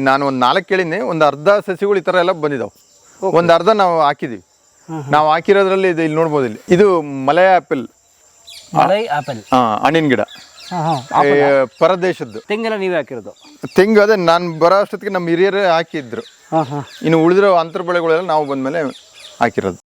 ನಾನು ಒಂದು 4 ಕೇಳಿನಿ, ಒಂದು ಅರ್ಧ ಸಸಿಗಳು ಈ ಥರ ಎಲ್ಲ ಬಂದಿದ್ದಾವೆ. ಒಂದು ಅರ್ಧ ನಾವು ಹಾಕಿದ್ದೀವಿ. ನಾವು ಹಾಕಿರೋದ್ರಲ್ಲಿ ಇಲ್ಲಿ ನೋಡ್ಬೋದು. ಇದು ಮಲೈ ಆ್ಯಪಲ್. ಹಣ್ಣಿನ ಗಿಡ, ಪರದೇಶದ್ದು. ತೆಂಗೆಲ್ಲ ನೀವೇ ಹಾಕಿರೋದು? ತೆಂಗು ಅದೇ ನಾನು ಬರೋ ಅಷ್ಟೊತ್ತಿಗೆ ನಮ್ಮ ಹಿರಿಯರೇ ಹಾಕಿದ್ರು. ಇನ್ನು ಉಳಿದಿರೋ ಅಂತರ್ ಬೆಳೆಗಳೆಲ್ಲ ನಾವು ಬಂದಮೇಲೆ ಹಾಕಿರೋದು.